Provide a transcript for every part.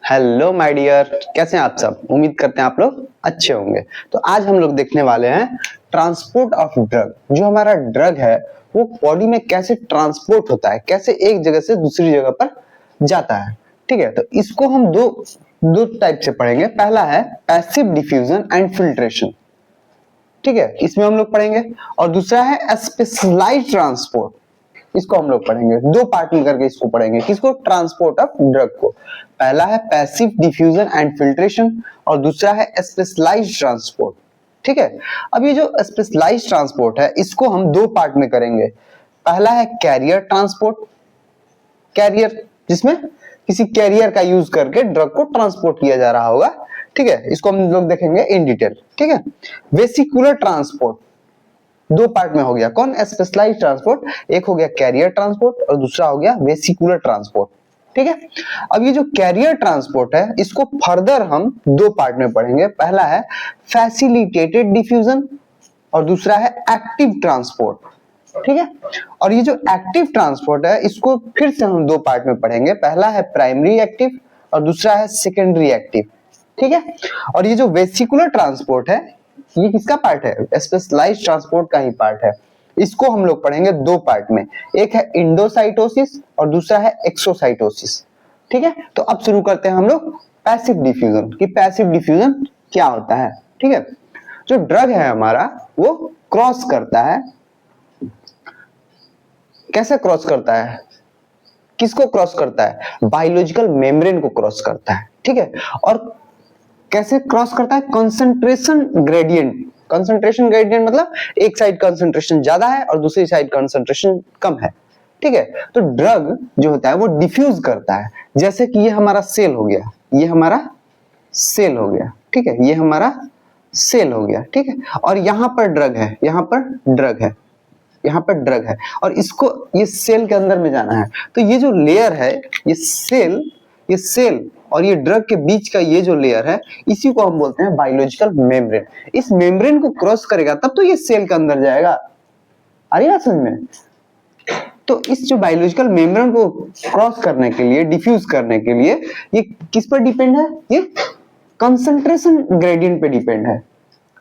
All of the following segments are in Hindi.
हेलो माय डियर, कैसे हैं आप सब। उम्मीद करते हैं आप लोग अच्छे होंगे। तो आज हम लोग देखने वाले हैं ट्रांसपोर्ट ऑफ ड्रग। जो हमारा ड्रग है वो बॉडी में कैसे ट्रांसपोर्ट होता है, कैसे एक जगह से दूसरी जगह पर जाता है। ठीक है, तो इसको हम दो टाइप से पढ़ेंगे। पहला है पैसिव डिफ्यूजन एंड फिल्ट्रेशन। ठीक है, इसमें हम लोग पढ़ेंगे। और दूसरा है स्पेशलाइज्ड ट्रांसपोर्ट, इसको हम लोग पढ़ेंगे। दो पार्ट में करके इसको पढ़ेंगे। किसको? ट्रांसपोर्ट ऑफ ड्रग को। पहला है पैसिव डिफ्यूजन एंड फिल्ट्रेशन और दूसरा है स्पेशलाइज्ड ट्रांसपोर्ट। ठीक है, अब ये जो स्पेशलाइज्ड ट्रांसपोर्ट है इसको हम दो पार्ट में करेंगे। पहला है कैरियर ट्रांसपोर्ट, कैरियर जिसमें किसी कैरियर का यूज करके ड्रग को ट्रांसपोर्ट किया जा रहा होगा। ठीक है, इसको हम लोग देखेंगे इन डिटेल। ठीक है, वेसिकुलर ट्रांसपोर्ट दो पार्ट में हो गया। कौन? Specialized transport. एक हो गया कैरियर ट्रांसपोर्ट और दूसरा हो गया वेसिकुलर ट्रांसपोर्ट। ठीक है, अब ये जो कैरियर ट्रांसपोर्ट है इसको फर्दर हम दो पार्ट में पढ़ेंगे। पहला है फैसिलिटेटेड डिफ्यूजन और दूसरा है एक्टिव ट्रांसपोर्ट। ठीक है, और ये जो एक्टिव ट्रांसपोर्ट है इसको फिर से हम दो पार्ट में पढ़ेंगे। पहला है प्राइमरी एक्टिव और दूसरा है सेकेंडरी एक्टिव। ठीक है, और ये जो वेसिकुलर ट्रांसपोर्ट है ये किसका पार्ट है? स्पेशलाइज्ड ट्रांसपोर्ट का ही पार्ट है। इसको हम लोग पढ़ेंगे दो पार्ट में। एक है इंडोसाइटोसिस और दूसरा है एक्सोसाइटोसिस। ठीक है, तो अब शुरू करते हैं हम लोग पैसिव डिफ्यूजन कि पैसिव डिफ्यूजन क्या होता है। ठीक है, जो ड्रग है हमारा वो क्रॉस करता है। कैसे क्रॉस करता है? किसको क्रॉस करता है? बायोलॉजिकल मेम्ब्रेन को क्रॉस करता है। ठीक है, और कैसे क्रॉस करता है? Concentration gradient. कंसंट्रेशन ग्रेडियंट मतलब एक साइड कंसंट्रेशन ज्यादा है और दूसरी साइड कंसंट्रेशन कम है। ठीक है, तो ड्रग जो होता है वो डिफ्यूज करता है। जैसे कि ये हमारा सेल हो गया, ये हमारा सेल हो गया। ठीक है, ये हमारा सेल हो गया। ठीक है, और यहां पर ड्रग है, यहां पर ड्रग है, यहाँ पर ड्रग है और इसको ये सेल के अंदर में जाना है। तो ये जो लेयर है ये सेल और ये ड्रग के बीच का ये जो लेयर है इसी को हम बोलते हैं बायोलॉजिकल मेम्ब्रेन। इस मेम्ब्रेन को क्रॉस करेगा तब तो ये सेल के अंदर जाएगा। आ रही है समझ में? तो इस जो बायोलॉजिकल मेम्ब्रेन को क्रॉस करने के लिए, डिफ्यूज करने के लिए ये किस पर डिपेंड है? ये कंसंट्रेशन ग्रेडियंट पे डिपेंड है।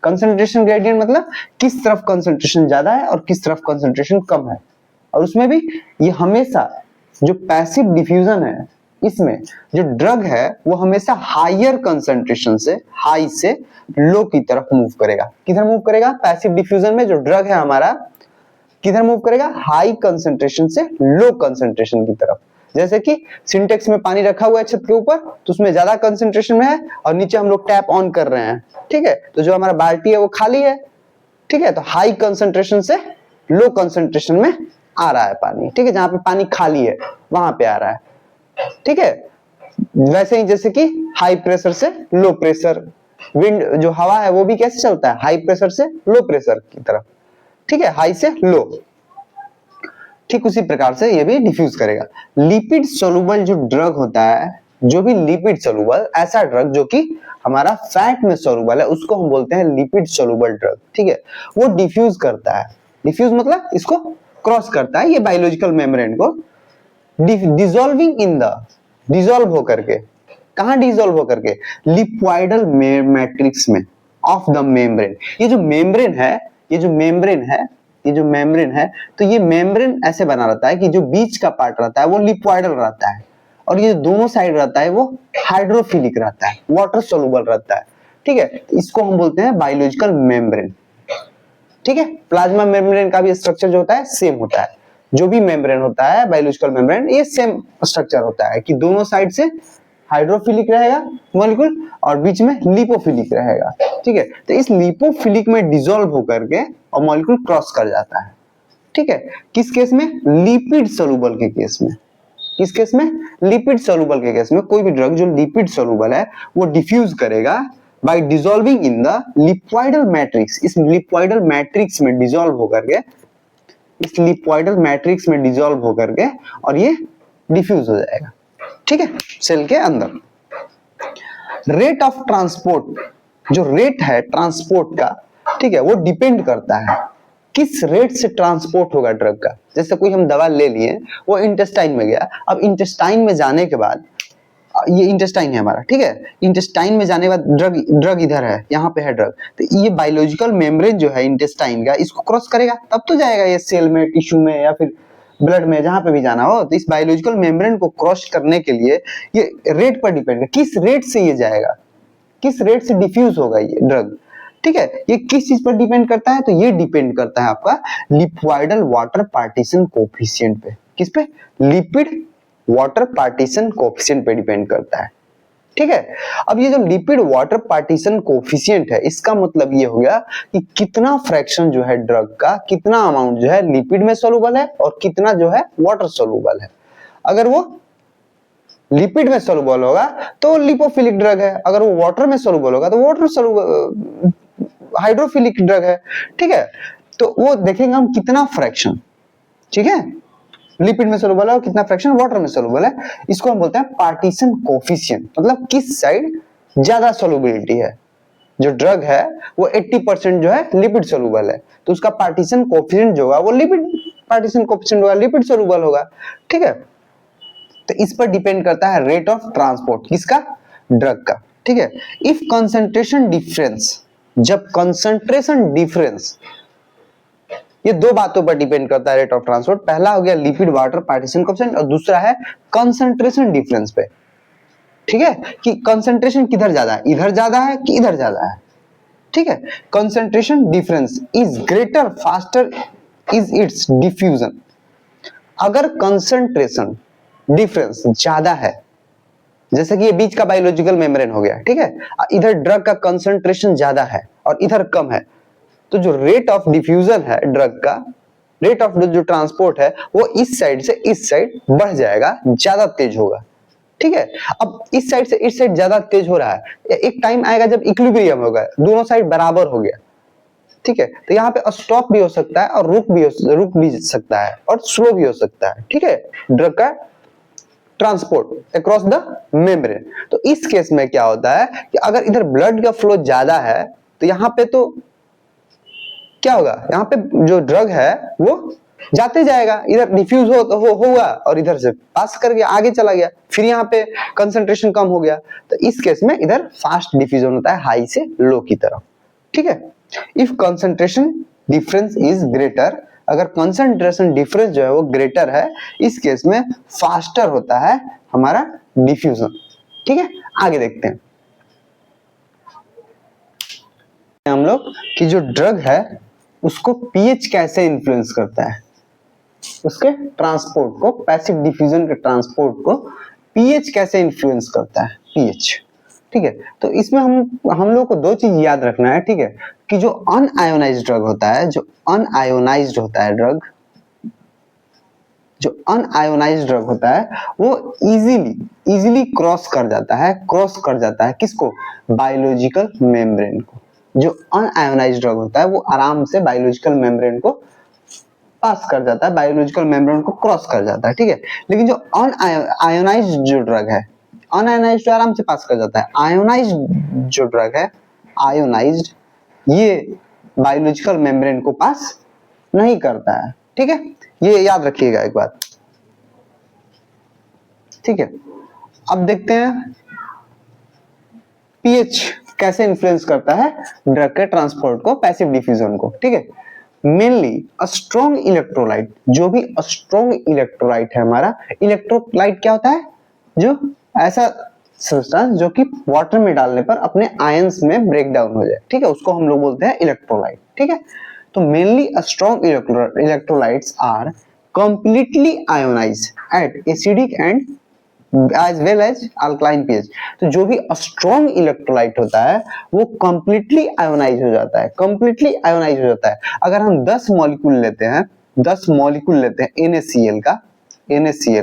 कंसंट्रेशन ग्रेडियंट मतलब किस तरफ कंसंट्रेशन ज्यादा है और किस तरफ कंसंट्रेशन कम है। और उसमें भी ये हमेशा जो पैसिव डिफ्यूजन है इसमें जो ड्रग है वो हमेशा हायर कंसंट्रेशन से, हाई से लो की तरफ मूव करेगा। किधर मूव करेगा? पैसिव डिफ्यूजन में जो ड्रग है हमारा किधर मूव करेगा? हाई कंसंट्रेशन से लो कंसंट्रेशन की तरफ। जैसे कि सिंटेक्स में पानी रखा हुआ है छत के ऊपर तो उसमें ज्यादा कंसंट्रेशन में है और नीचे हम लोग टैप ऑन कर रहे हैं। ठीक है, तो जो हमारा बाल्टी है वो खाली है। ठीक है, तो हाई कंसंट्रेशन से लो कंसंट्रेशन में आ रहा है पानी। ठीक है, जहां पे पानी खाली है वहां पे आ रहा है। ठीक है, वैसे ही जैसे कि हाई प्रेशर से लो प्रेशर, विंड जो हवा है वो भी कैसे चलता है? हाई प्रेशर से लो प्रेशर की तरफ। ठीक है, हाई से लो। ठीक उसी प्रकार से ये भी डिफ्यूज करेगा। लिपिड सोलुबल जो ड्रग होता है, जो भी लिपिड सोलुबल ऐसा ड्रग जो कि हमारा फैट में सोलुबल है उसको हम बोलते हैं लिपिड सोलुबल ड्रग। ठीक है, वो डिफ्यूज करता है। डिफ्यूज मतलब इसको क्रॉस करता है ये बायोलॉजिकल मेम्ब्रेन को, डिसॉल्विंग इन द, डिसॉल्व होकर के। कहां डिसॉल्व होकर के? लिप्वाइडल मैट्रिक्स में ऑफ द मेम्ब्रेन। ये जो मेम्ब्रेन है, ये जो मेम्ब्रेन है, ये जो मेम्ब्रेन है, तो ये मेम्ब्रेन ऐसे बना रहता है कि जो बीच का पार्ट रहता है वो लिप्वाइडल रहता है और ये दोनों साइड रहता है वो हाइड्रोफिलिक रहता है, वाटर सोलुबल रहता है। ठीक है, इसको हम बोलते हैं बायोलॉजिकल मेम्ब्रेन। ठीक है, प्लाज्मा मेम्ब्रेन का भी स्ट्रक्चर जो होता है सेम होता है। जो भी मेम्ब्रेन होता है बायोलॉजिकल मेम्ब्रेन ये सेम स्ट्रक्चर होता है कि दोनों साइड से हाइड्रोफिलिक रहेगा मॉलिक्यूल और बीच में लिपोफिलिक रहेगा। ठीक है, तो इस लिपोफिलिक में डिसॉल्व होकर के और मॉलिक्यूल क्रॉस कर जाता है। ठीक है, किस केस में? लिपिड सोलुबल के केस में। किस केस में? लिपिड सोलुबल के केस में। कोई भी ड्रग जो लिपिड सोलुबल है वो डिफ्यूज करेगा by dissolving in the lipoidal matrix. इस लिप्वाइडल मैट्रिक्स में डिसॉल्व होकर के, इस लिप्वाइडल मैट्रिक्स में डिसॉल्व होकर के और ये डिफ्यूज हो जाएगा। ठीक है, सेल के अंदर। रेट ऑफ ट्रांसपोर्ट, जो रेट है ट्रांसपोर्ट का, ठीक है, वो डिपेंड करता है किस रेट से ट्रांसपोर्ट होगा ड्रग का। जैसे कोई हम दवा ले लिए, वो इंटेस्टाइन में गया, अब इंटेस्टाइन में जाने के बाद ये इंटेस्टाइन है हमारा, ठीक है। इंटेस्टाइन में जाने के बाद ड्रग इधर है, यहाँ पे है ड्रग, तो ये बायोलॉजिकल मेम्ब्रेन जो है इंटेस्टाइन का, इसको क्रॉस करेगा तब तो जाएगा ये सेल में, टिश्यू में, या फिर ब्लड में, जहां पे भी जाना हो। तो इस बायोलॉजिकल मेम्ब्रेन को क्रॉस करने के लिए ये रेट पर डिपेंड है, किस रेट से ये जाएगा, किस रेट से डिफ्यूज होगा ये ड्रग, ठीक है। ये किस चीज पर डिपेंड करता है, तो ये डिपेंड करता है आपका लिपिड वाटर पार्टीशन कोएफिशिएंट पे। किस पे? लिपिड वाटर पार्टीशन कोएफिशिएंट पे डिपेंड करता है, ठीक है। अब ये जो लिपिड वाटर पार्टीशन कोएफिशिएंट है, इसका मतलब ये हो गया कि कितना फ्रैक्शन जो है ड्रग का, कितना अमाउंट जो है लिपिड में सोलुबल है और कितना जो है वाटर सोलुबल है। अगर वो लिपिड में सोलुबल होगा तो लिपोफिलिक ड्रग है, अगर वो वाटर में सोलुबल होगा तो वाटर सोलुबल हाइड्रोफिलिक ड्रग है, ठीक है। तो वो देखेंगे हम कितना फ्रैक्शन, ठीक है, लिपिड में सोलुबल है और कितना फ्रैक्शन वाटर में सोलुबल है। इसको हम बोलते हैं पार्टीशन कोएफिशिएंट, मतलब किस साइड ज्यादा सोलुबिलिटी है। जो ड्रग है वो 80% जो है लिपिड सोलुबल है, तो उसका पार्टीशन कोएफिशिएंट जो होगा वो लिपिड पार्टीशन कोएफिशिएंट होगा, लिपिड सोलुबल होगा, ठीक है। तो इस पर डिपेंड करता है रेट ऑफ ट्रांसपोर्ट, किसका? ड्रग का, ठीक है। इफ कंसंट्रेशन डिफरेंस, जब कंसंट्रेशन डिफरेंस, ये दो बातों पर डिपेंड करता है रेट ऑफ ट्रांसपोर्ट। पहला हो गया लिपिड वाटर पार्टीशन कोएफिशिएंट और दूसरा है कंसंट्रेशन डिफरेंस पे, ठीक है, कि कंसंट्रेशन किधर ज्यादा है, इधर ज्यादा है कि इधर ज्यादा है, ठीक है। Concentration difference is greater faster is it's diffusion. अगर कंसंट्रेशन डिफरेंस ज्यादा है, जैसे कि ये बीच का बायोलॉजिकल मेम्ब्रेन हो गया, ठीक है, इधर ड्रग का कंसंट्रेशन ज्यादा है और इधर कम है, तो जो रेट ऑफ डिफ्यूजन है ड्रग का, रेट ऑफ जो ट्रांसपोर्ट है वो इस साइड से इस साइड बढ़ जाएगा, ज्यादा तेज होगा, ठीक है। अब इस साइड से इस साइड ज्यादा तेज हो रहा है, एक टाइम आएगा जब इक्विलिब्रियम होगा, दोनों साइड बराबर हो गया, ठीक है। तो यहाँ पे स्टॉप भी हो सकता है और रुक भी सकता है और स्लो भी हो सकता है, ठीक है, ड्रग का ट्रांसपोर्ट अक्रॉस द मेम्ब्रेन। तो इस केस में क्या होता है कि अगर इधर ब्लड का फ्लो ज्यादा है तो यहाँ पे तो क्या होगा, यहाँ पे जो ड्रग है वो जाते जाएगा, इधर डिफ्यूज होगा और इधर से पास कर गया, आगे चला गया, फिर यहाँ पे कंसंट्रेशन कम हो गया, तो इस केस में इधर फास्ट डिफ्यूजन होता है हाई से लो की तरफ, ठीक है। If concentration difference is greater, अगर कंसंट्रेशन डिफरेंस जो है वो ग्रेटर है, इस केस में फास्टर होता है हमारा डिफ्यूजन, ठीक है। आगे देखते हैं हम लोग कि जो ड्रग है उसको पीएच कैसे इन्फ्लुएंस करता है, उसके ट्रांसपोर्ट को, पैसिव डिफ्यूजन के ट्रांसपोर्ट को पीएच कैसे इन्फ्लुएंस करता है, पीएच, ठीक है। तो इसमें हम लोग को दो चीज याद रखना है, ठीक है, कि जो अनआयोनाइज्ड ड्रग होता है, जो अनआयोनाइज्ड होता है ड्रग, जो अनआयोनाइज्ड ड्रग होता है वो इजीली क्रॉस कर जाता है किसको? बायोलॉजिकल मेम्ब्रेन को। जो अनआयोनाइज्ड ड्रग होता है वो आराम से बायोलॉजिकल मेम्ब्रेन को पास कर जाता है, बायोलॉजिकल मेम्ब्रेन को क्रॉस कर जाता है, ठीक है। लेकिन जो अनआयोनाइज्ड जो ड्रग है, अनआयोनाइज्ड आराम से पास कर जाता है, आयोनाइज्ड जो ड्रग है, आयोनाइज्ड, ये बायोलॉजिकल मेम्ब्रेन को पास नहीं करता है, ठीक है। ये याद रखिएगा एक बात, ठीक है। अब देखते हैं पीएच कैसे इन्फ्लुएंस करता है ड्रग के ट्रांसपोर्ट को, पैसिव डिफ्यूजन को, ठीक है। मेनली अ स्ट्रॉन्ग इलेक्ट्रोलाइट, जो भी स्ट्रॉन्ग इलेक्ट्रोलाइट है हमारा, इलेक्ट्रोलाइट क्या होता है? जो ऐसा सब्सटेंस जो कि वाटर में डालने पर अपने आयंस में ब्रेक डाउन हो जाए, ठीक है, उसको हम लोग बोलते हैं इलेक्ट्रोलाइट, ठीक है। तो mainly a strong electrolytes are completely ionized at acidic and as well as alkaline pH। तो जो भी स्ट्रॉन्ग इलेक्ट्रोलाइट होता है वो कंप्लीटली आयोनाइज हो जाता है, अगर हम 10 मॉलिक्यूल लेते हैं, 10 मॉलिक्यूल लेते हैं NaCl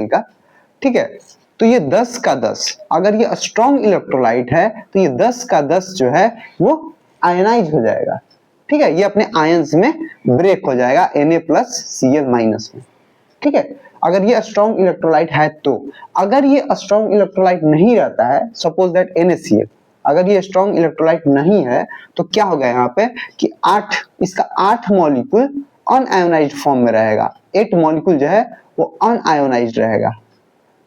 का, ठीक है, तो ये 10 का 10, अगर ये स्ट्रॉन्ग इलेक्ट्रोलाइट है तो ये 10 का 10 जो है वो आयोनाइज हो जाएगा, ठीक है, ये अपने आयंस में ब्रेक हो जाएगा Na+Cl- में, ठीक है। अगर ये स्ट्रॉन्ग इलेक्ट्रोलाइट है तो, अगर ये स्ट्रॉन्ग इलेक्ट्रोलाइट नहीं रहता है, सपोज दैट NaCl, अगर ये स्ट्रॉन्ग इलेक्ट्रोलाइट नहीं है तो क्या होगा यहाँ पे कि 8 मॉलिक्यूल अनआयोनाइज्ड फॉर्म में रहेगा, 8 मॉलिक्यूल जो है वो अनआयोनाइज्ड रहेगा,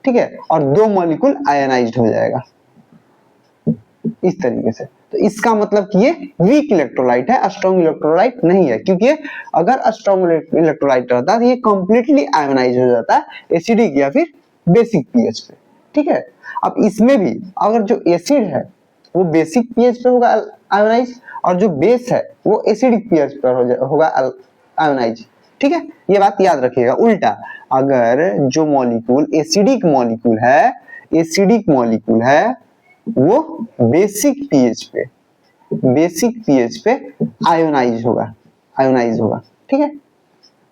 ठीक है, और 2 मॉलिक्यूल आयनाइज्ड हो जाएगा इस तरीके से। तो इसका मतलब कि ये वीक इलेक्ट्रोलाइट है, स्ट्रॉन्ग इलेक्ट्रोलाइट नहीं है, क्योंकि अगर स्ट्रॉन्ग इलेक्ट्रोलाइट रहता तो ये कंप्लीटली आयोनाइज हो जाता है एसिडिक या फिर बेसिक पीएच पे, ठीक है। अब इसमें भी अगर जो एसिड है वो बेसिक पीएच पे होगा आयोनाइज, और जो बेस है वो एसिडिक पीएच पर होगा आयोनाइज, ठीक है। ये बात याद रखिएगा। उल्टा अगर जो मॉलिक्यूल एसिडिक मॉलिक्यूल है वो बेसिक पीएच पे आयोनाइज होगा, ठीक है,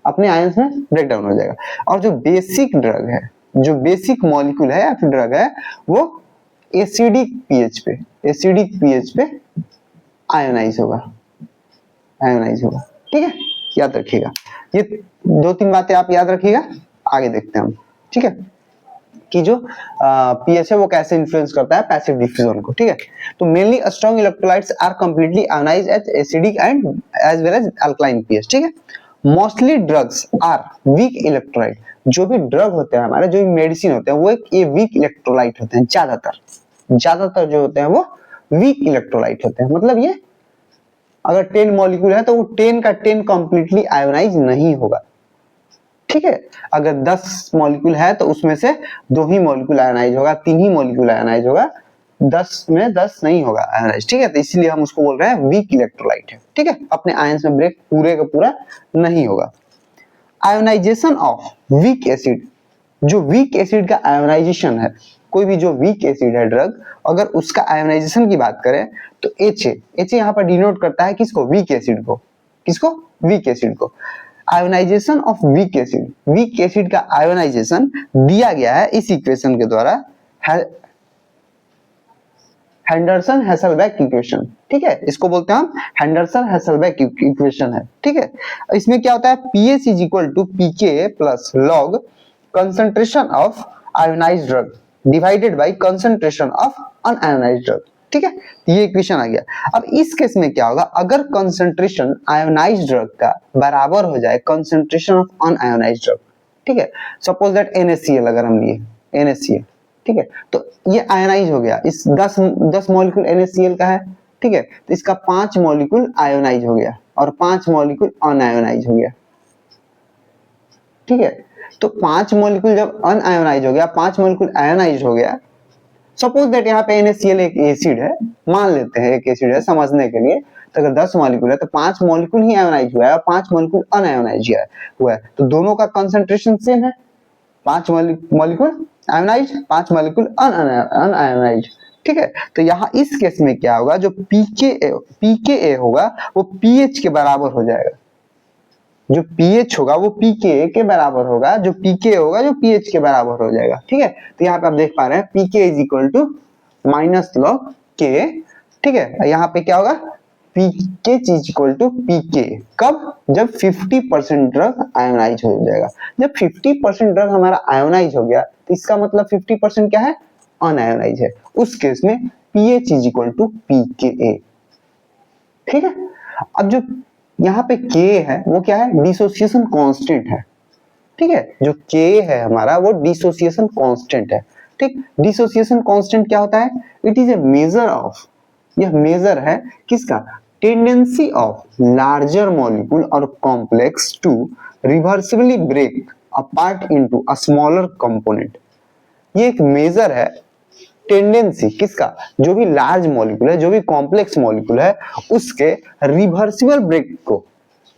अपने आयंस में ब्रेक डाउन हो जाएगा। और जो बेसिक ड्रग है, जो बेसिक मॉलिक्यूल है या फिर ड्रग है, वो एसिडिक पीएच पे आयोनाइज होगा, ठीक है। याद रखिएगा, ये 2-3 बातें आप याद रखिएगा। आगे देखते हैं हम, ठीक है, कि जो पीएच है वो कैसे इन्फ्लुएंस करता है पैसिव डिफ्यूजन को, ठीक है। तो mainly strong electrolytes are completely ionized at acidic and as well as alkaline pH, ठीक है। Mostly drugs are weak electrolyte, जो भी ड्रग होते हैं हमारे, जो भी मेडिसिन होते हैं, वो ये वीक इलेक्ट्रोलाइट होते हैं। ज्यादातर जो होते हैं वो वीक इलेक्ट्रोलाइट होते हैं। मतलब ये अगर 10 मॉलिक्यूल है तो वो 10 का 10 कंप्लीटली आयोनाइज नहीं होगा, ठीक है। अगर 10 मॉलिक्यूल है तो उसमें से 2 ही मॉलिक्यूल आयोनाइज होगा, 3 ही मॉलिक्यूल आयोनाइज होगा, 10 में 10 नहीं होगा आयोनाइज, ठीक है। तो इसलिए हम उसको बोल रहे हैं वीक इलेक्ट्रोलाइट है, ठीक है। अपने आयंस में ब्रेक पूरे का पूरा नहीं होगा। आयोनाइजेशन ऑफ वीक एसिड, जो वीक एसिड का आयोनाइजेशन है, कोई भी जो वीक एसिड है ड्रग, अगर उसका आयोनाइजेशन की बात करें तो एच यहाँ पर डिनोट करता है किसको? वीक एसिड को। आयोनाइजेशन ऑफ वीक एसिड का आयोनाइजेशन दिया गया है इस इक्वेशन के द्वारा, हेंडरसन हेसलबैक इक्वेशन, ठीक है। इसको बोलते हैं हम हेंडरसन हेसलबैक इक्वेशन है, ठीक है। इसमें क्या होता है? pH is equal to pK plus log concentration of ionized drug divided by concentration of unionized drug, ठीक है। ये इक्वेशन आ गया। अब इस केस में क्या होगा? अगर कंसंट्रेशन आयोनाइज्ड ड्रग का बराबर हो जाए कंसंट्रेशन ऑफ अनआयोनाइज्ड ड्रग, ठीक है, सपोज दैट NaCl अगर हम लिए NaCl, ठीक है, तो ये आयोनाइज हो गया। इस 10 मॉलिक्यूल NaCl का है, ठीक है, तो इसका 5 मॉलिक्यूल आयोनाइज हो गया और 5 मॉलिक्यूल अनआयोनाइज हो गया, ठीक है। तो 5 मॉलिक्यूल जब अनआयोनाइज हो गया, 5 मॉलिक्यूल आयोनाइज हो गया, सपोज दैट यहाँ पे NaCl एक एसिड है, मान लेते हैं एक एसिड है समझने के लिए, तो अगर 10 मॉलिक्यूल है तो 5 मॉलिक्यूल ही आयोनाइज हुआ है और 5 मॉलिक्यूल अनआयोनाइज हुआ है, तो दोनों का कंसंट्रेशन सेम है, 5 मॉलिक्यूल आयोनाइज, 5 मॉलिक्यूल अनआयोनाइज, ठीक है। तो यहाँ इस केस में क्या होगा? जो pKa होगा वो pH के बराबर हो जाएगा, जो pH होगा वो pKa के बराबर होगा, जो pK होगा जो pH के बराबर हो जाएगा, ठीक है। तो यहाँ पे आप देख पा रहे हैं pK is equal to minus log K, ठीक है। यहाँ पे क्या होगा? pK is equal to pK, कब? जब 50% ड्रग आयोनाइज हो जाएगा। जब 50% ड्रग हमारा आयोनाइज हो गया तो इसका मतलब 50% क्या है? अनआयोनाइज है। उस केस में pH is equal to pKa, ठीक है। अब जो यहाँ पे K है वो क्या है? डिसोसिएशन कांस्टेंट है, ठीक है। जो K है हमारा वो डिसोसिएशन कांस्टेंट है, ठीक। डिसोसिएशन कांस्टेंट क्या होता है? It is a measure of, यह मेजर है किसका? टेंडेंसी ऑफ लार्जर मॉलिक्यूल और complex to reversibly break apart into a smaller component. ये एक मेजर है टेंडेंसी किसका? जो भी लार्ज मॉलिक्यूल है, जो भी कॉम्प्लेक्स मॉलिक्यूल है, उसके रिवर्सिबल ब्रेक को,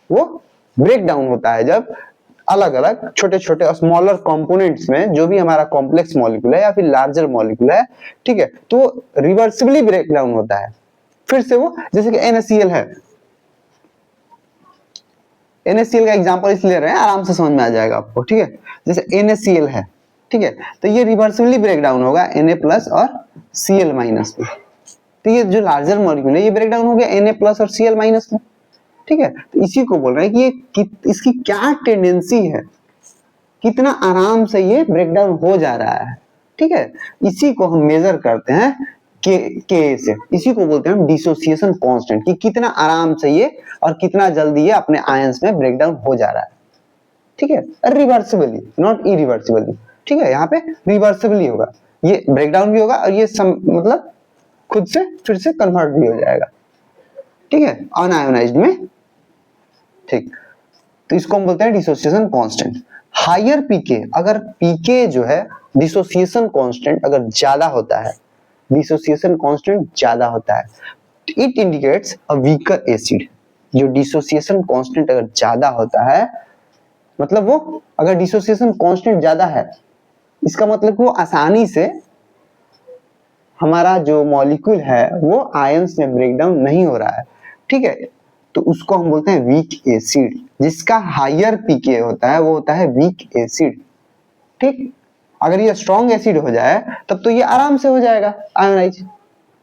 वो ब्रेक डाउन होता है जब अलग अलग छोटे छोटे स्मॉलर कंपोनेंट्स में जो भी हमारा कॉम्प्लेक्स मॉलिक्यूल है या फिर लार्जर मॉलिक्यूल है, ठीक है, तो रिवर्सिबली ब्रेक डाउन होता है। फिर से वो, जैसे कि NaCl है, NaCl का एग्जांपल इसलिए ले रहे हैं, आराम से समझ में आ जाएगा आपको, ठीक है। जैसे NaCl है, ठीक है, तो ये रिवर्सिबली ब्रेक डाउन होगा Na प्लस और Cl माइनस में, तो ये जो लार्जर मॉलिक्यूल है ये ब्रेक डाउन हो गया Na प्लस और Cl माइनस में, ठीक है। तो इसी को बोल रहे हैं कि ये इसकी क्या टेंडेंसी है, कितना आराम से ये ब्रेक डाउन हो जा रहा है, ठीक है। इसी को हम मेजर करते हैं K से, इसी को बोलते हैं हम डिसोसिएशन कांस्टेंट, कि कितना आराम से ये और कितना जल्दी ये अपने आयंस में ब्रेक डाउन हो जा रहा है, ठीक है, रिवर्सिबली नॉट इरिवर्सिबली। ठीक है, यहाँ पे रिवर्सिबली होगा, ये ब्रेकडाउन भी होगा और ये मतलब खुद से फिर से कन्वर्ट भी हो जाएगा, ठीक है, अनआयोनाइज्ड में। ठीक, तो इसको हम बोलते हैं डिसोसिएशन कांस्टेंट। हायर पीके, अगर पीके जो है डिसोसिएशन कांस्टेंट अगर ज्यादा होता है, डिसोसिएशन कांस्टेंट ज्यादा होता है, it indicates a weaker acid. जो डिसोसिएशन कांस्टेंट अगर ज्यादा होता है, मतलब वो अगर डिसोसिएशन कांस्टेंट ज्यादा है, इसका मतलब वो आसानी से हमारा जो मॉलिक्यूल है वो आयंस में ब्रेकडाउन नहीं हो रहा है, ठीक है, तो उसको हम बोलते हैं वीक एसिड। जिसका हायर पीके होता है वो होता है वीक एसिड, ठीक। अगर ये स्ट्रॉन्ग एसिड हो जाए तब तो ये आराम से हो जाएगा आयोनाइज,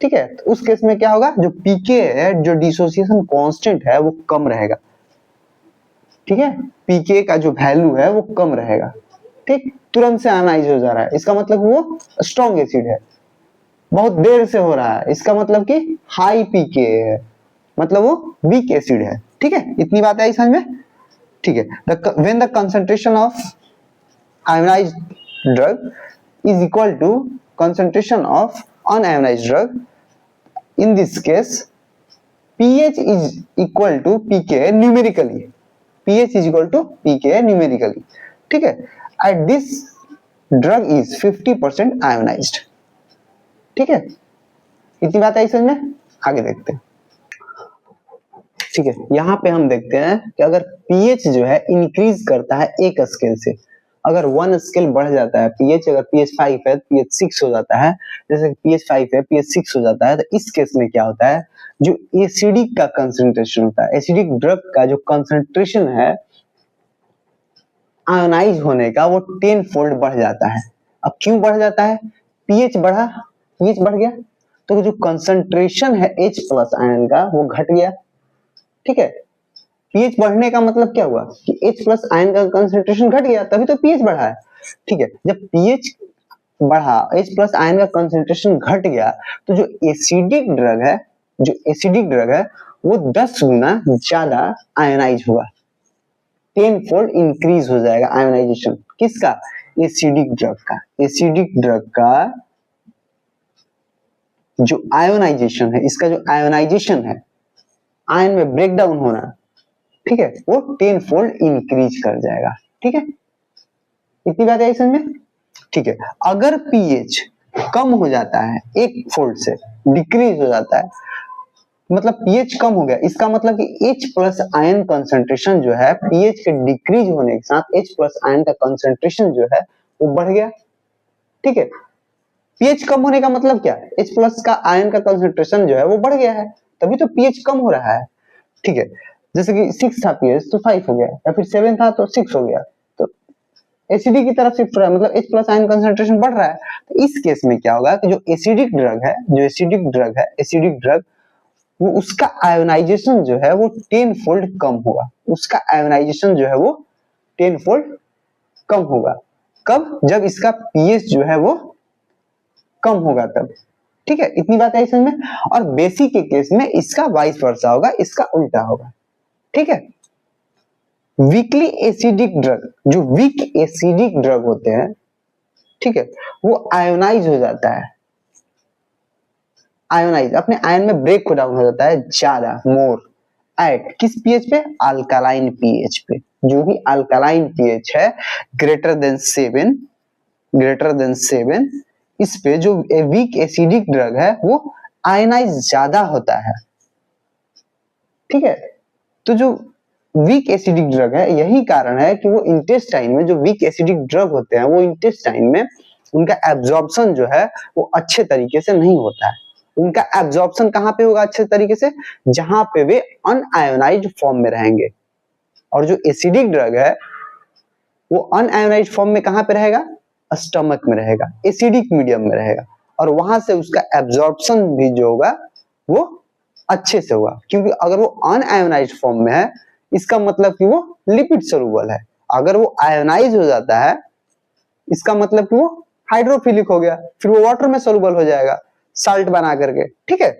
ठीक है, तो उस केस में क्या होगा, जो पीके है, जो डिसोसिएशन कांस्टेंट है वो कम रहेगा, ठीक है, पीके का जो वैल्यू है वो कम रहेगा, ठीक, तुरंत से आयोनाइज हो जा रहा है, इसका मतलब वो स्ट्रॉन्ग एसिड है। बहुत देर से हो रहा है, इसका मतलब कि हाई पीके है, मतलब वो वीक एसिड है, ठीक है, इतनी बात आई समझ में, ठीक है। When the concentration of ionized drug is equal to concentration of unionized drug, in this case pH is equal to pK numerically, pH is equal to pK numerically, ठीक है, and this drug is 50% ionized, ठीक है, इतनी बात आई समझ में, आगे देखते हैं, ठीक है। यहाँ पे हम देखते हैं कि अगर pH जो है इंक्रीज करता है एक स्केल से, अगर 1 स्केल बढ़ जाता है pH, अगर pH 5 है तो pH 6 हो जाता है, जैसे pH 5 है pH 6 हो जाता है, तो इस केस में क्या होता है, जो एसिडिक का कंसंट्रेशन होता है, एसिडिक ड्रग का जो कंसंट्रेशन है आयोनाइज होने का, वो 10 फोल्ड बढ़ जाता है। अब क्यों बढ़ जाता है, pH बढ़ा, pH बढ़ गया तो जो कंसंट्रेशन है H प्लस आयन का वो घट गया, ठीक है, pH बढ़ने का मतलब क्या हुआ कि H प्लस आयन का कंसंट्रेशन घट गया, तभी तो pH बढ़ा है, ठीक है। जब pH बढ़ा, H प्लस आयन का कंसंट्रेशन घट गया, तो जो एसिडिक ड्रग है, जो एसिडिक ड्रग है वो 10 गुना ज्यादा आयोनाइज हुआ, 10 फोल्ड इंक्रीज हो जाएगा आयोनाइजेशन, किसका, एसिडिक ड्रग का। एसिडिक ड्रग का जो आयोनाइजेशन है, इसका जो आयोनाइजेशन है, आयन में ब्रेकडाउन होना, ठीक है, वो 10 फोल्ड इंक्रीज कर जाएगा, ठीक है, इतनी बात है समझ में, ठीक है। अगर pH कम हो जाता है, एक फोल्ड से डिक्रीज हो जाता है, मतलब pH कम हो गया, इसका मतलब कि H प्लस आयन कंसंट्रेशन जो है, pH के डिक्रीज होने के साथ H प्लस आयन का कंसंट्रेशन जो है वो बढ़ गया, ठीक है। pH कम होने का मतलब क्या, H प्लस का आयन का कंसंट्रेशन जो है वो बढ़ गया है, तभी तो pH कम हो रहा है, ठीक है। जैसे कि 6 था pH तो 5 हो गया, या फिर 7 था तो 6 हो गया, तो एसिडिक की तरफ शिफ्ट हो रहा है, मतलब H प्लस आयन कंसंट्रेशन बढ़ रहा है। तो इस केस में क्या होगा कि जो एसिडिक ड्रग है, जो एसिडिक ड्रग है, एसिडिक ड्रग, वो उसका आयोनाइजेशन जो है वो 10 फोल्ड कम होगा, उसका आयोनाइजेशन जो है वो 10 फोल्ड कम होगा, कब, जब इसका pH जो है वो कम होगा तब, ठीक है, इतनी बात है समझ में। और बेसिक के केस में इसका वाइस वर्सा होगा, इसका उल्टा होगा, ठीक है। वीकली एसिडिक ड्रग, जो वीक एसिडिक ड्रग होते हैं, ठीक है, वो आयोनाइज हो जाता है, आयोनाइज अपने आयन में ब्रेक डाउन हो जाता है ज्यादा, मोर, एट किस पीएच पे, अल्कालाइन पीएच पे। जो भी अल्कालाइन पीएच है ग्रेटर देन 7, ग्रेटर देन 7, इस पे जो वीक एसिडिक ड्रग है वो आयनाइज ज्यादा होता है, ठीक है। तो जो वीक एसिडिक ड्रग है, यही कारण है कि वो इंटेस्टाइन में, जो वीक एसिडिक ड्रग होते हैं वो इंटेस्टाइन में उनका एब्जॉर्प्शन जो है वो अच्छे तरीके से नहीं होता है। उनका एब्जॉर्प्शन कहां पे होगा अच्छे तरीके से, जहां पे वे अनआयोनाइज्ड फॉर्म में रहेंगे। और जो एसिडिक ड्रग है वो अनआयोनाइज्ड फॉर्म में कहां पे रहेगा, स्टमक में रहेगा, एसिडिक मीडियम में रहेगा, और वहां से उसका एब्जॉर्प्शन भी जो होगा वो अच्छे से होगा, क्योंकि अगर वो अनआयोनाइज्ड फॉर्म में है, इसका मतलब कि वो लिपिड सोलुबल है। अगर वो आयोनाइज हो जाता है, इसका मतलब कि वो हाइड्रोफिलिक हो गया, फिर वो वाटर में सोलुबल हो जाएगा साल्ट बना करके, ठीक है।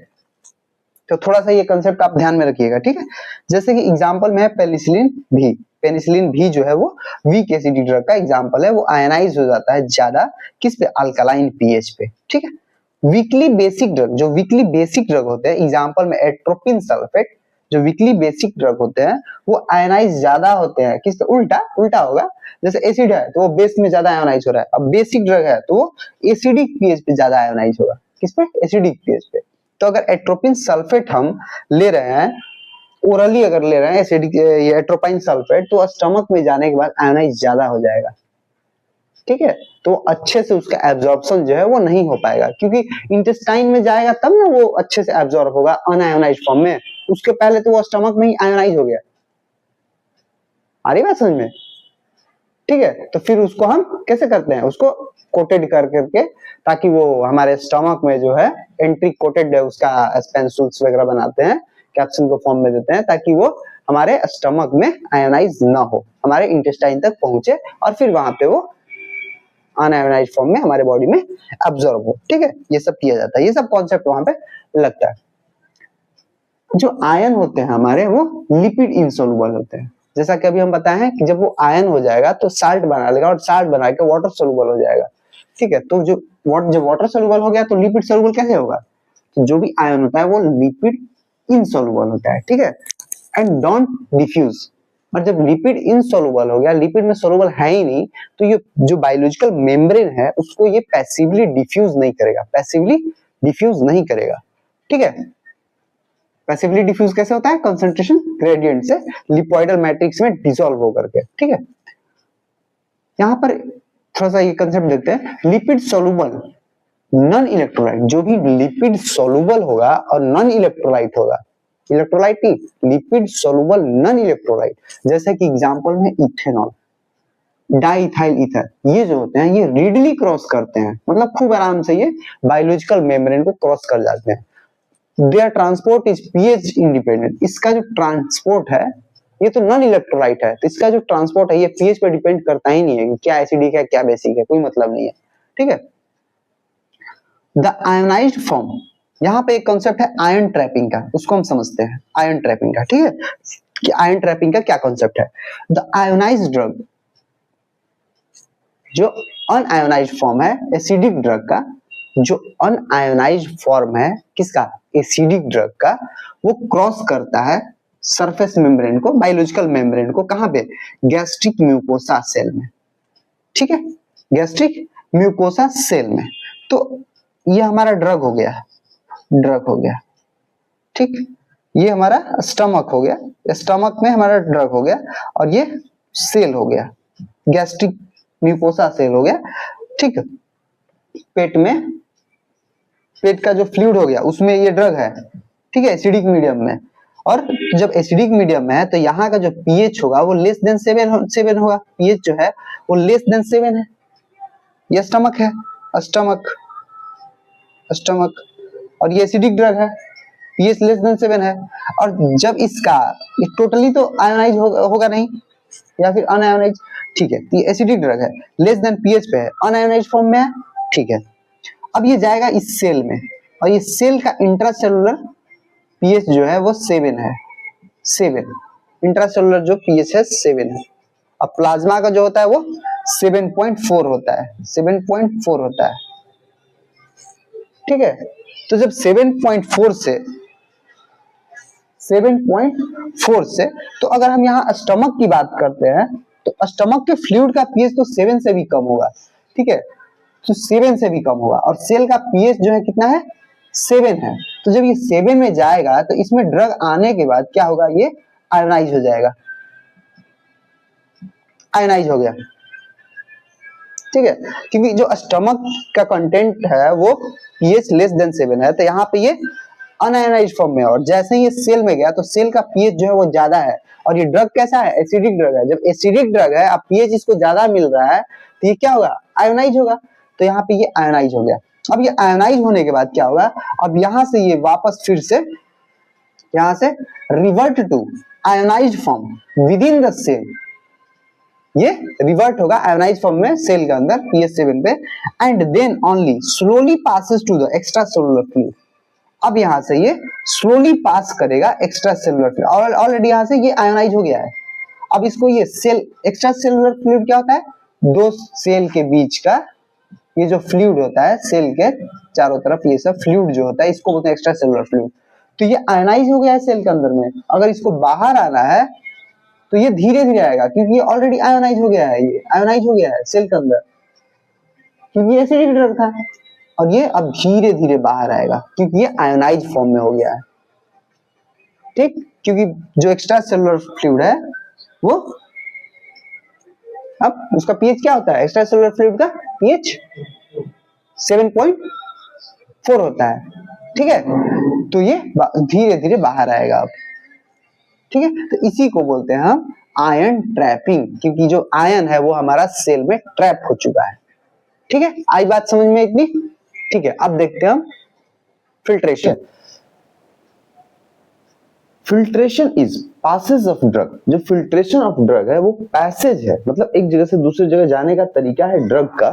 तो थोड़ा सा ये कंसेप्ट आप ध्यान में रखिएगा, ठीक है। जैसे कि एग्जांपल में है पेनिसिलिन भी, पेनिसिलिन भी जो है वो वीक एसिडिक ड्रग का एग्जांपल है, वो आयनाइज हो जाता है ज्यादा किस पे, अल्कलाइन पीएच पे, ठीक है। वीकली बेसिक ड्रग, जो वीकली बेसिक ड्रग होते हैं एग्जांपल में एट्रोपिन सल्फेट, जो वीकली बेसिक ड्रग होते हैं वो आयनाइज ज्यादा होते हैं किस पे, उल्टा उल्टा होगा, जैसे एसिड है तो वो बेस में ज्यादा आयनाइज हो रहा है, अब बेसिक ड्रग है तो वो एसिडिक पीएच पे ज्यादा आयनाइज होगा, किस पे, एसिडिक पीएच पे। तो अगर एट्रोपिन सल्फेट हम ले रहे हैं ओरली, अगर ले रहे हैं एसिडिक ये एट्रोपाइन सल्फेट, तो स्टमक में जाने के बाद आयनाइज ज्यादा हो जाएगा, ठीक है। तो अच्छे से उसका एब्जॉर्प्शन जो है वो नहीं हो पाएगा, क्योंकि इंटेस्टाइन में जाएगा तब ना वो अच्छे से एब्जॉर्ब होगा अनआयोनाइज फॉर्म में, उसके पहले तो वो स्टमक में ही आयोनाइज हो गया। आ रही बात समझ में, ठीक है। तो फिर उसको हम कैसे करते हैं, उसको कोटेड कर करके, ताकि वो हमारे स्टमक में जो है एंट्री कोटेड है उसका स्पेंसुल्स वगैरह बनाते हैं, कैप्सूल को फॉर्म में देते हैं, ताकि वो हमारे स्टमक में आयोनाइज ना हो, हमारे इंटेस्टाइन तक पहुंचे और फिर वहां पे वो अनआयोनाइज फॉर्म में हमारे बॉडी में एब्जॉर्ब हो, ठीक है। ये सब किया जाता है, ये सब कॉन्सेप्ट वहां पे लगता है। जो आयन होते हैं हमारे वो लिपिड इनसोल्युबल होते हैं, जैसा कि अभी हम बताए हैं कि जब वो आयन हो जाएगा तो साल्ट बना लेगा और साल्ट बना के वाटर सोल्युबल हो जाएगा, ठीक है। तो जब वाटर सोल्युबल हो गया तो लिपिड सोल्युबल कैसे होगा, तो जो भी आयन होता है वो लिपिड इनसोल्युबल होता है, ठीक है, एंड डोंट डिफ्यूज। और जब लिपिड इनसोल्युबल हो गया, लिपिड में सोल्युबल है ही नहीं, तो ये जो बायोलॉजिकल मेम्ब्रेन है उसको ये पैसिवली डिफ्यूज नहीं करेगा, पैसिवली डिफ्यूज नहीं करेगा, ठीक है। पैसिवली डिफ्यूज कैसे होता है, कंसंट्रेशन ग्रेडियंट से लिपोइडल मैट्रिक्स में डिसॉल्व होकर के, ठीक है। यहां पर थोड़ा सा ये कंसेप्ट देखते हैं, लिपिड सोल्युबल नॉन इलेक्ट्रोलाइट, जो भी लिपिड सोल्युबल होगा और नॉन इलेक्ट्रोलाइट होगा, इलेक्ट्रोलाइट नहीं, लिपिड सोल्युबल नॉन इलेक्ट्रोलाइट, जैसे कि एग्जांपल में इथेनॉल, डाइथाइल ईथर, ये जो होते हैं ये रीडली क्रॉस करते हैं, मतलब खूब आराम से ये बायोलॉजिकल मेम्ब्रेन को क्रॉस कर जाते हैं। There transport is pH independent, इसका जो ट्रांसपोर्ट है ये तो नॉन इलेक्ट्रोलाइट है, तो इसका जो ट्रांसपोर्ट है ये पीएच पे डिपेंड करता ही नहीं है कि क्या एसिडिक है क्या बेसिक है, कोई मतलब नहीं है, ठीक है। द आयोनाइज्ड फॉर्म, यहाँ पे एक कॉन्सेप्ट है आयन ट्रैपिंग का, उसको हम समझते हैं आयन ट्रैपिंग का, ठीक है, कि आयन ट्रैपिंग का क्या कॉन्सेप्ट है। द आयोनाइज्ड ड्रग, जो अनआयोनाइज्ड फॉर्म है एसिडिक ड्रग का, जो अनआयोनाइज्ड फॉर्म है किसका, एसिडिक ड्रग का, वो क्रॉस करता है सरफेस मेम्ब्रेन को, बायोलॉजिकल मेम्ब्रेन को, कहां पे, गैस्ट्रिक म्यूकोसा सेल में, ठीक है, गैस्ट्रिक म्यूकोसा सेल में। तो ये हमारा ड्रग हो गया, ड्रग हो गया, ठीक, ये हमारा स्टमक हो गया, स्टमक में हमारा ड्रग हो गया, और ये सेल हो गया, गैस्ट्रिक म्यूकोसा सेल हो गया, ठीक है। पेट में, पेट का जो फ्लूइड हो गया उसमें ये ड्रग है, ठीक है, एसिडिक मीडियम में, और जब एसिडिक मीडियम में है तो यहाँ का जो पीएच होगा वो लेस देन 7 होगा, पीएच जो है वो लेस देन 7 है, ये स्टमक है, स्टमक स्टमक, और ये एसिडिक ड्रग है, पीएच लेस देन 7 है, और जब इसका ये टोटली तो आयोनाइज होगा नहीं, या फिर अनआयोनाइज, ठीक है, तो ये एसिडिक ड्रग है, लेस देन पीएच पे है, अनआयोनाइज फॉर्म में है, ठीक है। अब ये जाएगा इस सेल में, और ये सेल का इंट्रासेलुलर पीएच जो है वो 7 है, 7, इंट्रासेलुलर जो पीएच है 7 है, अब प्लाज्मा का जो होता है वो 7.4 होता है, 7.4 होता है, ठीक है। तो जब 7.4 से तो अगर हम यहाँ स्टमक की बात करते हैं तो स्टमक के फ्लूइड का पीएच तो 7 से भी कम होगा, ठीक है, तो 7 से भी कम होगा, और सेल का पीएच जो है कितना है, 7 है। तो जब ये 7 में जाएगा तो इसमें ड्रग आने के बाद क्या होगा, ये आयोनाइज हो जाएगा, आयोनाइज हो गया, ठीक है, क्योंकि जो स्टमक का कंटेंट है वो पीएच लेस देन 7 है, तो यहाँ पे ये अनआयोनाइज्ड फॉर्म में, और जैसे ही ये सेल में गया तो सेल का पीएच जो है वो ज्यादा है, और ये ड्रग कैसा है, एसिडिक ड्रग है, जब एसिडिक ड्रग है अब पीएच इसको ज्यादा मिल रहा है तो ये क्या होगा, आयोनाइज होगा, तो यहाँ पे ये आयोनाइज हो गया। अब ये आयोनाइज होने के बाद क्या होगा, अब यहाँ से ये वापस फिर से यहाँ से revert to ionized form within the cell, ये रिवर्ट होगा आयोनाइज फॉर्म में सेल के अंदर पीएच 7 पे, and then only slowly passes to the extracellular fluid. अब यहां से ये स्लोली पास करेगा एक्स्ट्रा सेलुलर फ्लूइड, और ऑलरेडी यहां से ये आयोनाइज हो गया है, अब इसको ये सेल, एक्स्ट्रा सेलुलर फ्लूइड क्या होता है, दो सेल के बीच का ये जो फ्लूइड होता है सेल के चारों तरफ, ये सब फ्लूइड जो होता है इसको बोलते हैं एक्स्ट्रा सेलुलर फ्लूइड। तो ये आयनाइज हो गया है सेल के अंदर में, अगर इसको बाहर आना है तो ये धीरे धीरे आएगा, क्योंकि ये ऑलरेडी आयोनाइज हो गया है, ये आयोनाइज हो गया है सेल के अंदर, क्योंकि ये एसिडिक ड्रग था, और ये अब धीरे धीरे बाहर आएगा क्योंकि ये आयोनाइज फॉर्म में हो गया है। ठीक, क्योंकि जो एक्स्ट्रा सेलुलर फ्लूइड है वो, अब उसका पीएच क्या होता है, एक्स्ट्रा सेलुलर फ्लूइड का पीएच 7.4 होता है। ठीक है, तो ये धीरे धीरे बाहर आएगा अब। ठीक है, तो इसी को बोलते हैं हम आयन ट्रैपिंग, क्योंकि जो आयन है वो हमारा सेल में ट्रैप हो चुका है। ठीक है, आई बात समझ में इतनी? ठीक है, अब देखते हैं हम filtration. Filtration is passage of drug. जो फिल्ट्रेशन ऑफ ड्रग है वो पैसेज है, मतलब एक जगह से दूसरी जगह जाने का तरीका है ड्रग का,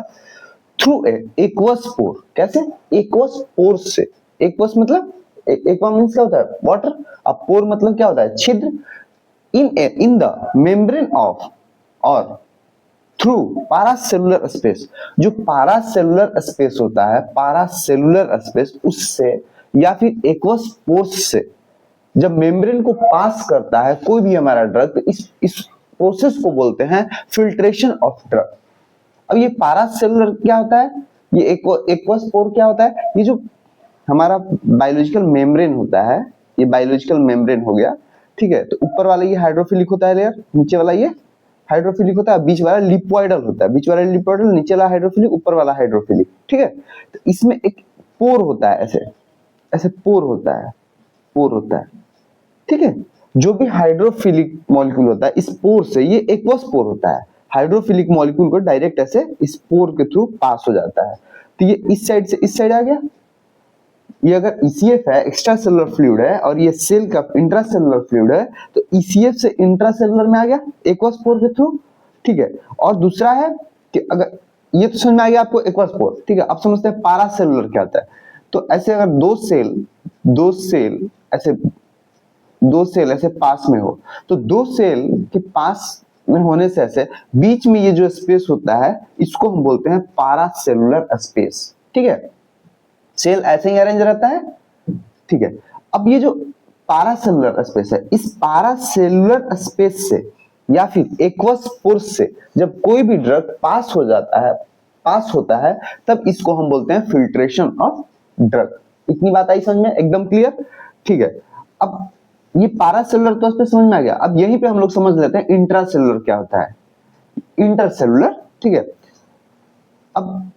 थ्रू ए एक्वस पोर। कैसे? एक्वस पोर से। एक्वस मतलब एक्वा मींस क्या होता है, वाटर। अब पोर मतलब क्या होता है, छिद्र। इन द मेम्ब्रेन ऑफ और थ्रू पारासेलुलर स्पेस। जो पारासेलुलर स्पेस होता है, पारासेलुलर स्पेस, उससे या फिर एक्वस पोर्स से जब मेम्ब्रेन को पास करता है कोई भी हमारा ड्रग, तो इस प्रोसेस को बोलते हैं फिल्ट्रेशन ऑफ ड्रग। अब ये पारासेलुलर क्या होता है, ये एक्वस पोर क्या होता है, ये जो हमारा बायोलॉजिकल मेम्ब्रेन होता है, ये बायोलॉजिकल मेम्ब्रेन हो गया। ठीक है, तो ऊपर वाला ये हाइड्रोफिलिक होता है लेयर, नीचे वाला ये हाइड्रोफिलिक होता है, बीच वाला लिपोइडल होता है, बीच वाला लिपोइडल, नीचे वाला हाइड्रोफिलिक, ऊपर वाला हाइड्रोफिलिक। ठीक है, तो इसमें एक पोर होता है, ऐसे ऐसे पोर होता है, पोर होता है। ठीक है, जो भी हाइड्रोफिलिक मॉलिक्यूल होता है इस पोर से, ये एक्वस पोर होता है, हाइड्रोफिलिक मॉलिक्यूल को डायरेक्ट ऐसे इस पोर के थ्रू पास हो जाता है। तो ये इस साइड से इस साइड आ गया। ये अगर ECF है, एक्स्ट्रा सेलुलर फ्लूइड है, और ये सेल का इंट्रासेलुलर फ्लूइड है, तो ECF से इंट्रासेलुलर में आ गया एक्वस पोर के थ्रू। ठीक है, और दूसरा है कि अगर ये तो समझ में आ गया आपको एक्वस पोर। ठीक है, अब समझते हैं पारासेलुलर क्या होता है। तो ऐसे अगर दो सेल ऐसे पास में हो, तो दो सेल के पास में होने से ऐसे बीच में ये जो स्पेस होता है इसको हम बोलते हैं पारासेलुलर स्पेस। ठीक है, सेल ऐसे ही अरेंज रहता है। ठीक है, अब ये जो पारासेलुलर स्पेस है, इस पारासेलुलर स्पेस से या फिर एक्वस पोर से जब कोई भी ड्रग पास होता है, तब इसको हम बोलते हैं फिल्ट्रेशन ऑफ ड्रग। इतनी बात आई समझ में, एकदम क्लियर? ठीक है, अब ये पारासेलुलर तो स्पेस समझ में आ गया। अब यहीं पे हम लोग समझ लेते हैं इंट्रासेलुलर क्या होता है, इंटरसेलुलर। ठीक है, अब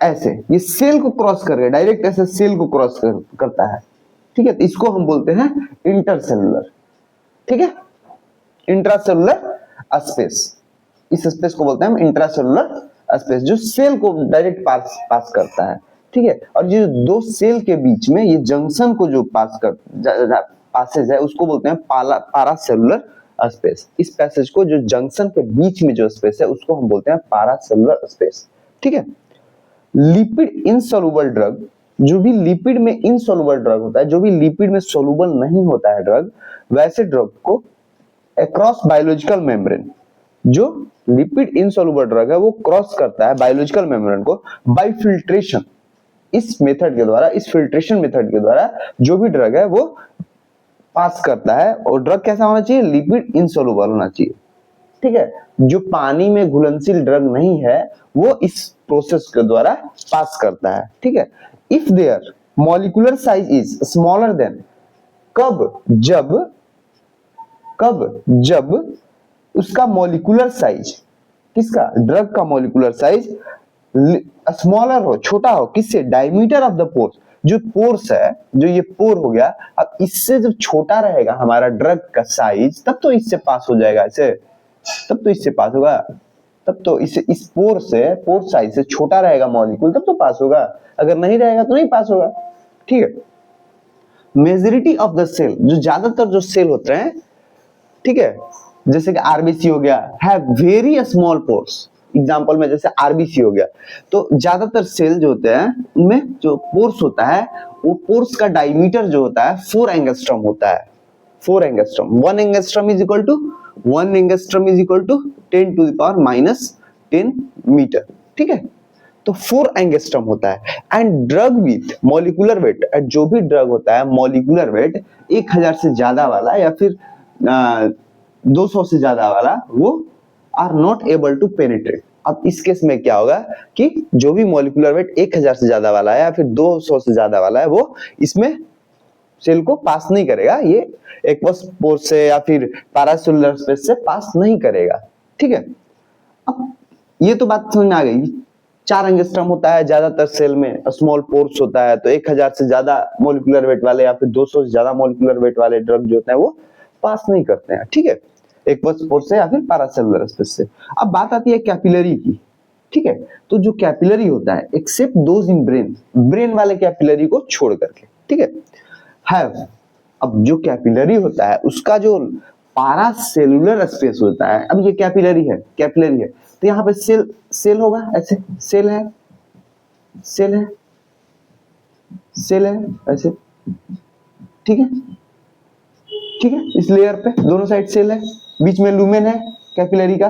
ऐसे ये सेल को क्रॉस कर रहा है, डायरेक्ट ऐसे सेल को क्रॉस करता है। ठीक है, तो इसको हम बोलते हैं इंटरसेलुलर। ठीक है, इंट्रासेलुलर स्पेस, इस स्पेस को बोलते हैं हम इंट्रासेलुलर स्पेस, जो सेल को डायरेक्ट पास करता है। ठीक है, और ये दो सेल के बीच में ये जंक्शन को जो पासेज है उसको बोलते हैं पारासेलुलर स्पेस। इस पैसेज को, जो जंक्शन के बीच में जो स्पेस है, उसको हम बोलते हैं पारासेलुलर स्पेस। ठीक है, लिपिड इनसॉल्युबल ड्रग, जो भी लिपिड में इनसॉल्युबल ड्रग होता है, जो भी लिपिड में सॉल्युबल नहीं होता है ड्रग, वैसे ड्रग को अक्रॉस बायोलॉजिकल मेम्ब्रेन, जो लिपिड इनसॉल्युबल ड्रग है वो क्रॉस करता है बायोलॉजिकल मेम्ब्रेन को बाय फिल्ट्रेशन। इस मेथड के द्वारा, इस फिल्ट्रेशन मेथड के द्वारा जो भी ड्रग है वो पास करता है। और ड्रग कैसा होना चाहिए, लिपिड इनसॉल्युबल होना चाहिए। ठीक है, जो पानी में घुलनशील ड्रग नहीं है वो इस प्रोसेस के द्वारा पास करता है। ठीक है, if there molecular size is smaller than, जब उसका मॉलिक्यूलर साइज, किसका, ड्रग का मॉलिक्यूलर साइज स्मॉलर हो, छोटा हो, किससे, डायमीटर ऑफ द पोर्स, जो पोर्स है, जो ये पोर हो गया, अब इससे जब छोटा रहेगा हमारा ड्रग का साइज, तब तो इससे पास हो जाएगा, ऐसे तब तो इससे पास होगा, तब तो इस पोर साइज से छोटा रहेगा मॉलिक्यूल, तब तो पास होगा, अगर नहीं रहेगा तो नहीं पास होगा। ठीक है, मेजॉरिटी ऑफ द सेल, जो ज्यादातर जो सेल होते हैं, ठीक है, जैसे कि आरबीसी हो गया, have very small pores. Example में जैसे आरबीसी हो गया, तो ज्यादातर सेल जो होते हैं उनमें जो पोर्स होता है, वो पोर्स का डायमीटर जो होता है 4 एंगस्ट्रॉम होता है। 4 angstrom, 1 angstrom is equal to 1 angstrom is equal to 10 to the power minus 10 metre, ठीक है। तो 4 एंगस्ट्रम होता है। And drug with molecular weight, जो भी ड्रग होता है मॉलिक्यूलर वेट 1000 से ज्यादा वाला या फिर 200 से ज्यादा वाला, वो are not able to penetrate. अब इस केस में क्या होगा कि जो भी मॉलिक्यूलर वेट 1000 से ज्यादा वाला है या फिर 200 से ज्यादा वाला है, वो इसमें सेल को पास नहीं करेगा, ये एक्वस पोर से या फिर पैरासेलुलर स्पेस से पास नहीं करेगा, ठीक है। अब ये तो बात समझ में आ गई। 4 एंगस्ट्रम होता है ज्यादातर सेल में, स्मॉल पोर्स होता है, तो 1000 से ज्यादा मॉलिक्यूलर वेट वाले या फिर 200 से ज्यादा मॉलिक्यूलर वेट वाले ड्रग जो होते हैं वो पास नहीं करते हैं, ठीक है, एक्वस पोर से या फिर पैरासेलुलर स्पेस से। अब बात आती है कैपिलरी की, ठीक है। तो जो कैपिलरी होता है, except those in brain, brain वाले कैपिलरी को छोड़ करके, ठीक है, हैव। अब जो कैपिलरी होता है उसका जो पैरासेलुलर स्पेस होता है, अब ये कैपिलरी है, कैपिलरी है, तो यहाँ पे सेल होगा, ऐसे सेल है, सेल है, सेल है, ऐसे, ठीक है, ठीक है। इस लेयर पे दोनों साइड सेल है, बीच में लूमेन है कैपिलरी का,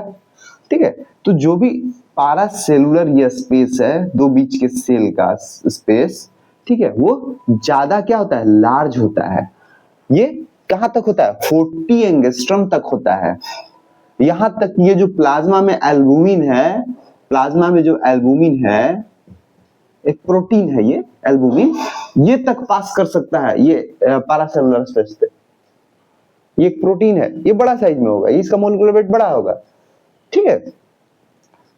ठीक है। तो जो भी पैरासेलुलर ये स्पेस है, दो बीच के सेल का स्पेस, ठीक है, वो ज्यादा क्या होता है, लार्ज होता है। ये कहां तक होता है, 40 एंगस्ट्रम तक होता है। यहां तक ये जो प्लाज्मा में एल्बुमिन है, प्लाज्मा में जो एल्बुमिन है, एक प्रोटीन है ये एल्बुमिन, ये तक पास कर सकता है ये पैरासेलुलर स्पेस पे। ये एक प्रोटीन है, ये बड़ा साइज में होगा, इसका मॉलिक्यूलर वेट बड़ा होगा, ठीक है।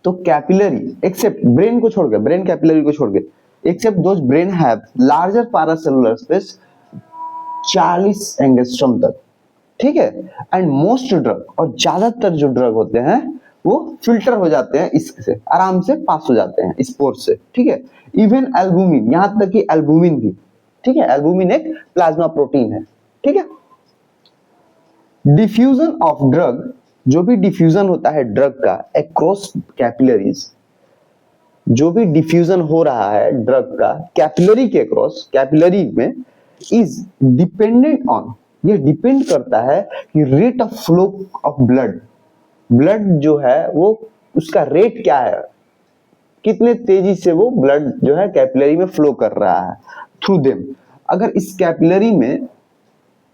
तो कैपिलरी एक्सेप्ट ब्रेन को छोड़ के, ब्रेन कैपिलरी को छोड़ के, except those brain have larger paracellular space 40 angstrom तक, ठीक है। एंड मोस्ट ड्रग, और ज्यादातर जो ड्रग होते हैं वो फिल्टर हो जाते हैं इससे, आराम से पास हो जाते हैं इस पोर से, ठीक है। इवन एल्बुमिन, यहां तक कि एल्बुमिन भी, ठीक है, एल्बुमिन एक प्लाज्मा प्रोटीन है, ठीक है। डिफ्यूजन ऑफ ड्रग, जो भी डिफ्यूजन होता है ड्रग का अक्रॉस कैपिलरीज, जो भी डिफ्यूजन हो रहा है ड्रग का कैपिलरी के अक्रॉस, कैपिलरी में, इज डिपेंडेंट ऑन, ये डिपेंड करता है कि rate of flow of blood, blood जो है वो उसका रेट क्या है, कितने तेजी से वो ब्लड जो है कैपिलरी में फ्लो कर रहा है थ्रू देम। अगर इस कैपिलरी में,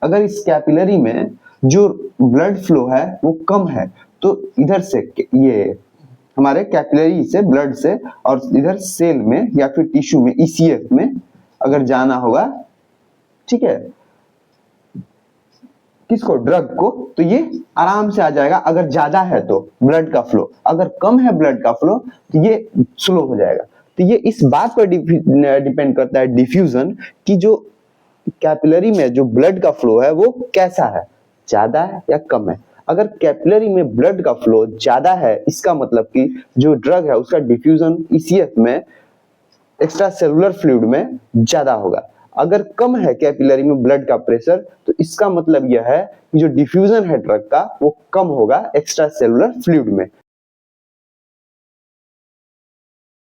अगर इस कैपिलरी में जो ब्लड फ्लो है वो कम है, तो इधर से ये हमारे कैपिलरी से, ब्लड से, और इधर सेल में या फिर टिश्यू में, ईसीएफ में अगर जाना होगा, ठीक है, किसको, ड्रग को, तो ये आराम से आ जाएगा अगर ज्यादा है तो ब्लड का फ्लो, अगर कम है ब्लड का फ्लो तो ये स्लो हो जाएगा। तो ये इस बात पर डिपेंड करता है डिफ्यूजन कि जो कैपिलरी में जो ब्लड का फ्लो है वो कैसा है, ज्यादा है या कम है। अगर कैपिलरी में ब्लड का फ्लो ज्यादा है, इसका मतलब कि जो ड्रग है उसका डिफ्यूजन ईसीएफ में, एक्स्ट्रा सेलुलर फ्लूइड में ज्यादा होगा। अगर कम है कैपिलरी में ब्लड का प्रेशर, तो इसका मतलब यह है कि जो डिफ्यूजन है ड्रग का वो कम होगा एक्स्ट्रा सेलुलर फ्लूइड में।